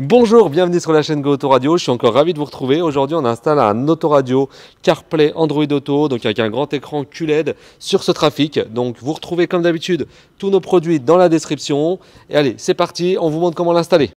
Bonjour, bienvenue sur la chaîne Go Autoradio, je suis encore ravi de vous retrouver. Aujourd'hui on installe un autoradio CarPlay Android Auto, donc avec un grand écran QLED sur ce trafic. Donc vous retrouvez comme d'habitude tous nos produits dans la description. Et allez, c'est parti, on vous montre comment l'installer.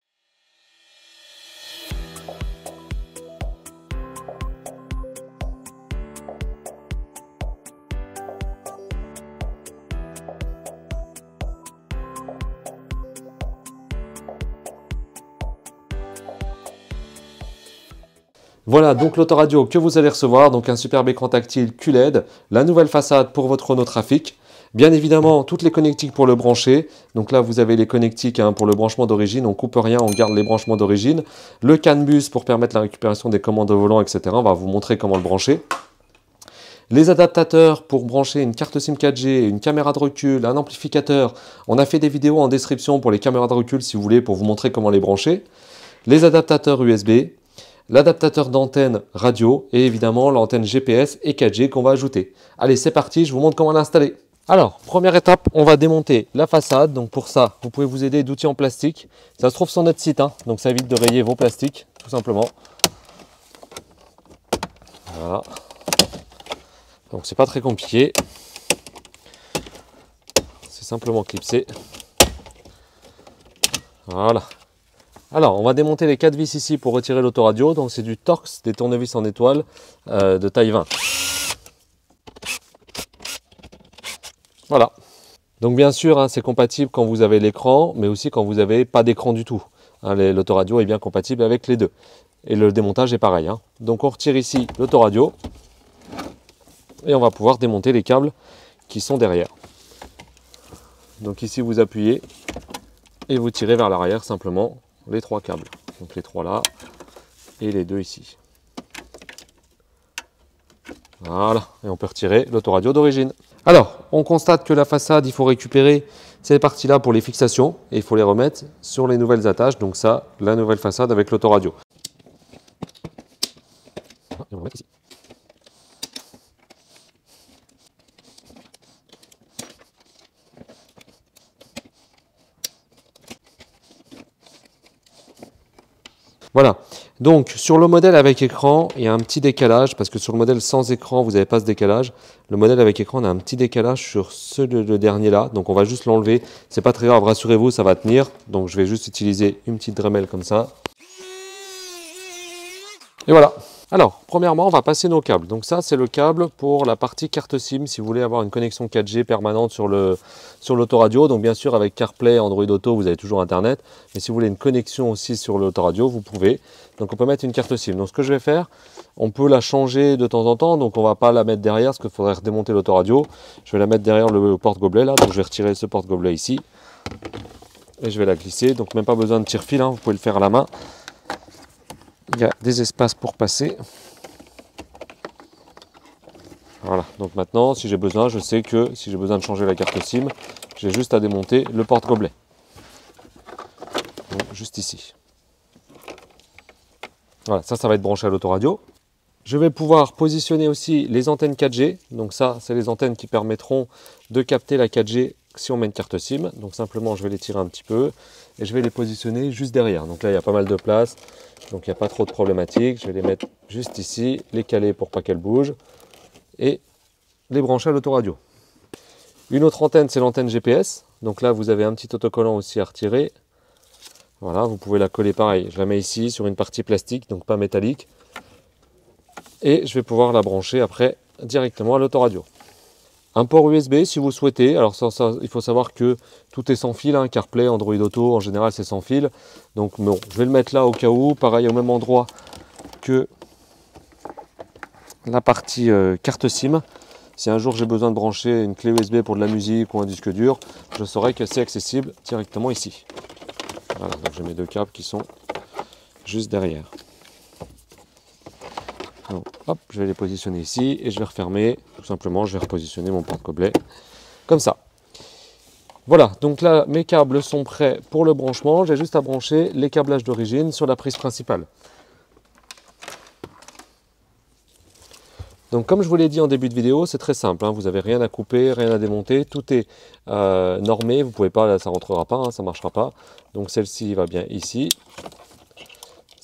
Voilà donc l'autoradio que vous allez recevoir, donc un superbe écran tactile QLED, la nouvelle façade pour votre Renault Trafic, bien évidemment toutes les connectiques pour le brancher, donc là vous avez les connectiques pour le branchement d'origine, on coupe rien, on garde les branchements d'origine, le CAN bus pour permettre la récupération des commandes au volant, etc. On va vous montrer comment le brancher. Les adaptateurs pour brancher une carte SIM 4G, une caméra de recul, un amplificateur, on a fait des vidéos en description pour les caméras de recul si vous voulez pour vous montrer comment les brancher. Les adaptateurs USB, l'adaptateur d'antenne radio et évidemment l'antenne GPS et 4G qu'on va ajouter. Allez, c'est parti, je vous montre comment l'installer. Alors, première étape, on va démonter la façade. Donc pour ça, vous pouvez vous aider d'outils en plastique. Ça se trouve sur notre site, donc ça évite de rayer vos plastiques, tout simplement. Voilà. Donc c'est pas très compliqué. C'est simplement clipsé. Voilà. Alors, on va démonter les 4 vis ici pour retirer l'autoradio. Donc, c'est du Torx, des tournevis en étoile de taille 20. Voilà. Donc, bien sûr, c'est compatible quand vous avez l'écran, mais aussi quand vous n'avez pas d'écran du tout. L'autoradio est bien compatible avec les deux. Et le démontage est pareil. Donc, on retire ici l'autoradio. Et on va pouvoir démonter les câbles qui sont derrière. Donc, ici, vous appuyez et vous tirez vers l'arrière simplement les 3 câbles, donc les 3 là et les 2 ici. Voilà, et on peut retirer l'autoradio d'origine. Alors, on constate que la façade, il faut récupérer ces parties là pour les fixations et il faut les remettre sur les nouvelles attaches. Donc ça, la nouvelle façade avec l'autoradio. Et on va mettre ici. Voilà, donc sur le modèle avec écran, il y a un petit décalage, parce que sur le modèle sans écran, vous n'avez pas ce décalage. Le modèle avec écran, on a un petit décalage sur le dernier là, donc on va juste l'enlever. C'est pas très grave, rassurez-vous, ça va tenir. Donc je vais juste utiliser une petite Dremel comme ça. Et voilà. Alors, premièrement, on va passer nos câbles. Donc ça, c'est le câble pour la partie carte SIM, si vous voulez avoir une connexion 4G permanente sur l'autoradio. Donc bien sûr, avec CarPlay, Android Auto, vous avez toujours Internet. Mais si vous voulez une connexion aussi sur l'autoradio, vous pouvez. Donc on peut mettre une carte SIM. Donc ce que je vais faire, on peut la changer de temps en temps. Donc on ne va pas la mettre derrière, parce qu'il faudrait redémonter l'autoradio. Je vais la mettre derrière le porte-gobelet là. Donc je vais retirer ce porte-gobelet ici. Et je vais la glisser. Donc même pas besoin de tire-fil, vous pouvez le faire à la main. Il y a des espaces pour passer. Voilà, donc maintenant, si j'ai besoin, je sais que si j'ai besoin de changer la carte SIM, j'ai juste à démonter le porte-gobelet. Donc, juste ici. Voilà, ça va être branché à l'autoradio. Je vais pouvoir positionner aussi les antennes 4G. Donc ça, c'est les antennes qui permettront de capter la 4G si on met une carte SIM. Donc simplement, je vais les tirer un petit peu et je vais les positionner juste derrière. Donc là, il y a pas mal de place. Donc il n'y a pas trop de problématiques. Je vais les mettre juste ici, les caler pour pas qu'elles bougent et les brancher à l'autoradio. Une autre antenne, c'est l'antenne GPS. Donc là, vous avez un petit autocollant aussi à retirer. Voilà, vous pouvez la coller pareil. Je la mets ici sur une partie plastique, donc pas métallique. Et je vais pouvoir la brancher après directement à l'autoradio. Un port USB si vous souhaitez. Alors ça, il faut savoir que tout est sans fil, CarPlay, Android Auto, en général c'est sans fil. Donc bon, je vais le mettre là au cas où, pareil au même endroit que la partie carte SIM. Si un jour j'ai besoin de brancher une clé USB pour de la musique ou un disque dur, je saurai que c'est accessible directement ici. Voilà, donc j'ai mes 2 câbles qui sont juste derrière. Donc, hop, je vais les positionner ici et je vais refermer. Tout simplement, je vais repositionner mon porte-gobelet comme ça. Voilà, donc là, mes câbles sont prêts pour le branchement. J'ai juste à brancher les câblages d'origine sur la prise principale. Donc comme je vous l'ai dit en début de vidéo, c'est très simple, vous n'avez rien à couper, rien à démonter, tout est normé, vous pouvez pas, là, ça ne rentrera pas, ça ne marchera pas. Donc celle-ci va bien ici,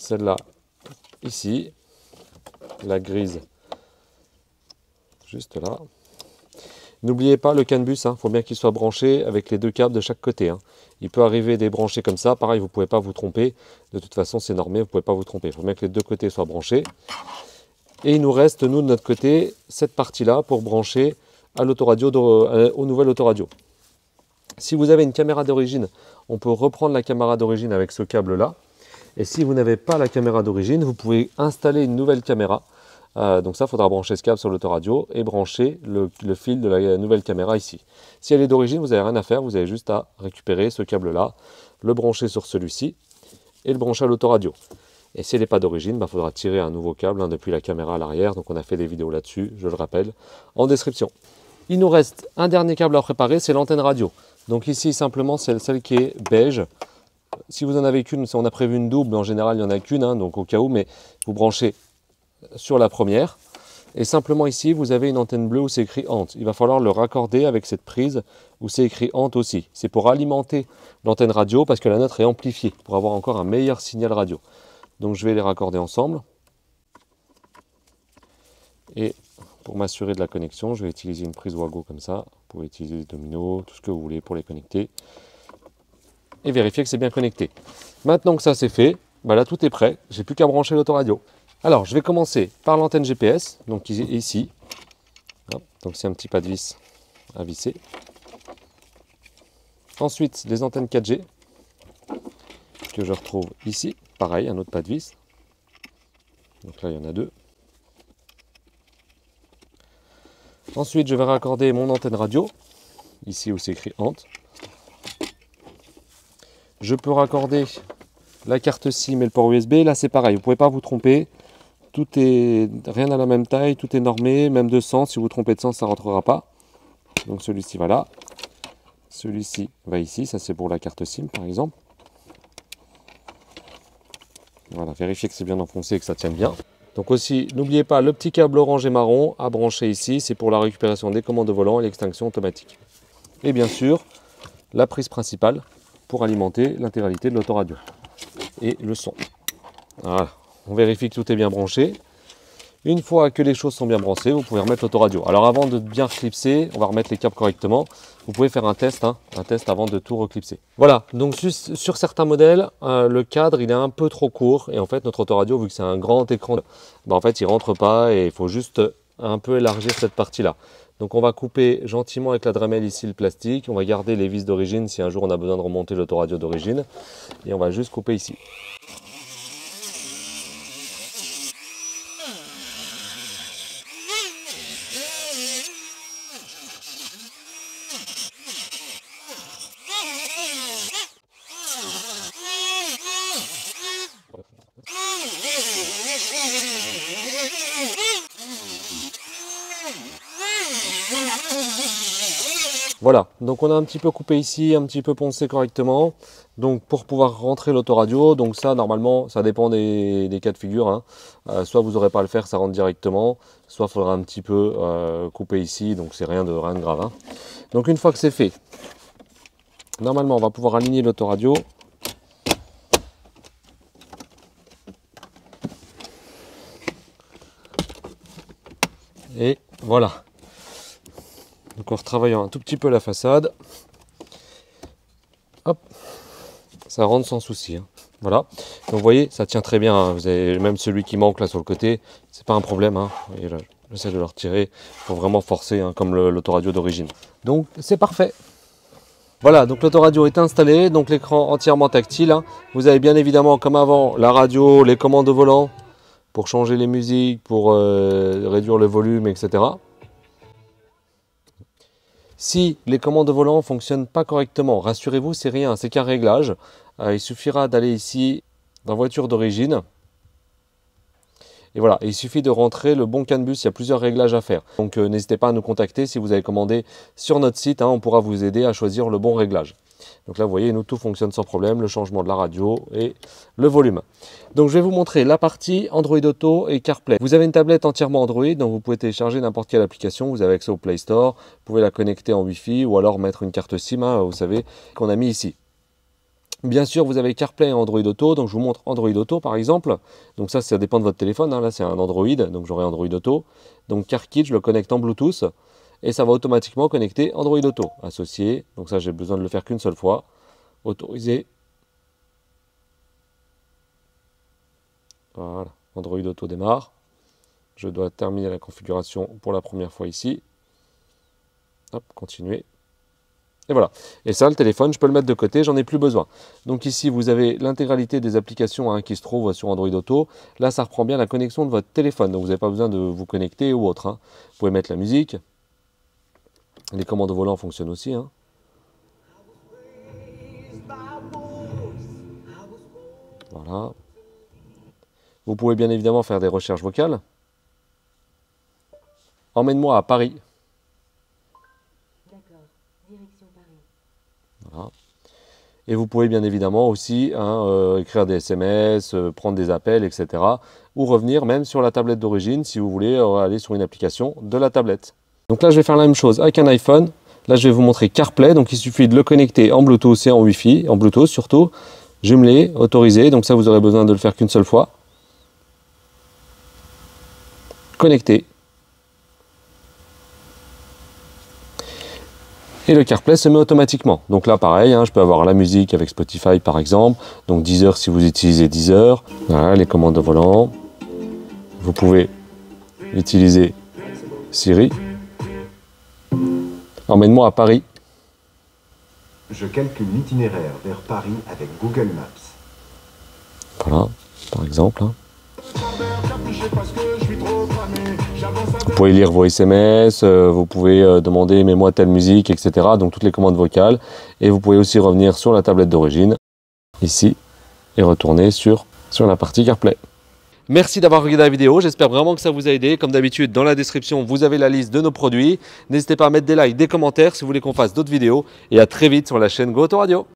celle-là ici, la grise juste là. N'oubliez pas le CAN bus, faut bien qu'il soit branché avec les deux câbles de chaque côté. Il peut arriver des branchés comme ça, pareil, vous ne pouvez pas vous tromper. De toute façon, c'est normé, vous ne pouvez pas vous tromper. Il faut bien que les deux côtés soient branchés. Et il nous reste, nous, de notre côté, cette partie-là pour brancher à l'autoradio, au nouvel autoradio. Si vous avez une caméra d'origine, on peut reprendre la caméra d'origine avec ce câble-là. Et si vous n'avez pas la caméra d'origine, vous pouvez installer une nouvelle caméra. Donc ça, il faudra brancher ce câble sur l'autoradio et brancher le fil de la nouvelle caméra ici. Si elle est d'origine, vous n'avez rien à faire, vous avez juste à récupérer ce câble-là, le brancher sur celui-ci et le brancher à l'autoradio. Et si elle n'est pas d'origine, il faudra tirer un nouveau câble depuis la caméra à l'arrière. Donc on a fait des vidéos là-dessus, je le rappelle, en description. Il nous reste un dernier câble à préparer, c'est l'antenne radio. Donc ici, simplement, c'est celle qui est beige. Si vous en avez qu'une, si on a prévu une double, en général, il n'y en a qu'une, donc au cas où, mais vous branchez sur la première. Et simplement ici, vous avez une antenne bleue où c'est écrit HANT. Il va falloir le raccorder avec cette prise où c'est écrit HANT aussi. C'est pour alimenter l'antenne radio parce que la nôtre est amplifiée, pour avoir encore un meilleur signal radio. Donc je vais les raccorder ensemble. Et pour m'assurer de la connexion, je vais utiliser une prise Wago comme ça. Vous pouvez utiliser des dominos, tout ce que vous voulez pour les connecter. Et vérifier que c'est bien connecté. Maintenant que ça c'est fait, là tout est prêt. J'ai plus qu'à brancher l'autoradio. Alors je vais commencer par l'antenne GPS, donc ici. Donc c'est un petit pas de vis à visser. Ensuite les antennes 4G que je retrouve ici. Pareil, un autre pas de vis. Donc là il y en a deux. Ensuite je vais raccorder mon antenne radio, ici où c'est écrit HANT. Je peux raccorder la carte SIM et le port USB. Là c'est pareil, vous ne pouvez pas vous tromper. Tout est rien à la même taille, tout est normé, même de sens. Si vous vous trompez de sens, ça ne rentrera pas. Donc celui-ci va là. Celui-ci va ici. Ça c'est pour la carte SIM par exemple. Voilà, vérifiez que c'est bien enfoncé et que ça tienne bien. Donc aussi, n'oubliez pas le petit câble orange et marron à brancher ici. C'est pour la récupération des commandes de volant et l'extinction automatique. Et bien sûr, la prise principale pour alimenter l'intégralité de l'autoradio et le son. Voilà. On vérifie que tout est bien branché. Une fois que les choses sont bien branchées, vous pouvez remettre l'autoradio. Alors avant de bien reclipser, on va remettre les câbles correctement. Vous pouvez faire un test avant de tout reclipser. Voilà, donc sur certains modèles, le cadre il est un peu trop court. Et en fait, notre autoradio, vu que c'est un grand écran, en fait il ne rentre pas et il faut juste un peu élargir cette partie-là. Donc on va couper gentiment avec la Dremel ici le plastique. On va garder les vis d'origine si un jour on a besoin de remonter l'autoradio d'origine. Et on va juste couper ici. Voilà, donc on a un petit peu coupé ici, un petit peu poncé correctement. Donc pour pouvoir rentrer l'autoradio, donc ça normalement ça dépend des cas de figure. Soit vous n'aurez pas à le faire, ça rentre directement, soit il faudra un petit peu couper ici, donc c'est rien de grave. Donc une fois que c'est fait, normalement on va pouvoir aligner l'autoradio. Et voilà. Donc en retravaillant un tout petit peu la façade, hop, ça rentre sans souci. Voilà, donc vous voyez, ça tient très bien. Vous avez même celui qui manque là sur le côté, c'est pas un problème. Vous voyez là, j'essaie de le retirer. Il faut vraiment forcer, comme l'autoradio d'origine. Donc c'est parfait. Voilà, donc l'autoradio est installé, donc l'écran entièrement tactile. Vous avez bien évidemment, comme avant, la radio, les commandes de volant pour changer les musiques, pour réduire le volume, etc. Si les commandes de volant ne fonctionnent pas correctement, rassurez-vous, c'est rien, c'est qu'un réglage. Il suffira d'aller ici dans voiture d'origine. Et voilà, il suffit de rentrer le bon CAN bus, il y a plusieurs réglages à faire. Donc n'hésitez pas à nous contacter si vous avez commandé sur notre site, on pourra vous aider à choisir le bon réglage. Donc là vous voyez, nous tout fonctionne sans problème, le changement de la radio et le volume. Donc je vais vous montrer la partie Android Auto et CarPlay. Vous avez une tablette entièrement Android, donc vous pouvez télécharger n'importe quelle application, vous avez accès au Play Store, vous pouvez la connecter en Wi-Fi ou alors mettre une carte SIM, vous savez, qu'on a mis ici. Bien sûr, vous avez CarPlay et Android Auto, donc je vous montre Android Auto par exemple. Donc ça dépend de votre téléphone, hein. Là c'est un Android, donc j'aurai Android Auto. Donc CarKit, je le connecte en Bluetooth et ça va automatiquement connecter Android Auto. Associé, donc ça j'ai besoin de le faire qu'une seule fois. Autoriser. Voilà, Android Auto démarre. Je dois terminer la configuration pour la première fois ici. Hop, continuer. Et voilà. Et ça, le téléphone, je peux le mettre de côté, j'en ai plus besoin. Donc ici, vous avez l'intégralité des applications, hein, qui se trouvent sur Android Auto. Là, ça reprend bien la connexion de votre téléphone. Donc vous n'avez pas besoin de vous connecter ou autre, hein. Vous pouvez mettre la musique. Les commandes au volant fonctionnent aussi, hein. Voilà. Vous pouvez bien évidemment faire des recherches vocales. Emmène-moi à Paris. D'accord, direction Paris. Voilà. Et vous pouvez bien évidemment aussi, hein, écrire des SMS, prendre des appels, etc. Ou revenir même sur la tablette d'origine si vous voulez aller sur une application de la tablette. Donc là, je vais faire la même chose avec un iPhone. Là, je vais vous montrer CarPlay. Donc il suffit de le connecter en Bluetooth et en Wi-Fi, en Bluetooth surtout. Jumelé, autorisé. Donc ça, vous aurez besoin de le faire qu'une seule fois. Connecté. Et le CarPlay se met automatiquement. Donc là, pareil, hein, je peux avoir la musique avec Spotify par exemple. Donc Deezer si vous utilisez Deezer. Voilà, les commandes de volant. Vous pouvez utiliser Siri. Emmène-moi à Paris. Je calcule l'itinéraire vers Paris avec Google Maps. Voilà, par exemple. Hein. Vous pouvez lire vos SMS, vous pouvez demander mets-moi telle musique, etc. Donc toutes les commandes vocales. Et vous pouvez aussi revenir sur la tablette d'origine, ici, et retourner sur la partie CarPlay. Merci d'avoir regardé la vidéo, j'espère vraiment que ça vous a aidé. Comme d'habitude, dans la description, vous avez la liste de nos produits. N'hésitez pas à mettre des likes, des commentaires si vous voulez qu'on fasse d'autres vidéos. Et à très vite sur la chaîne GoAutoRadio.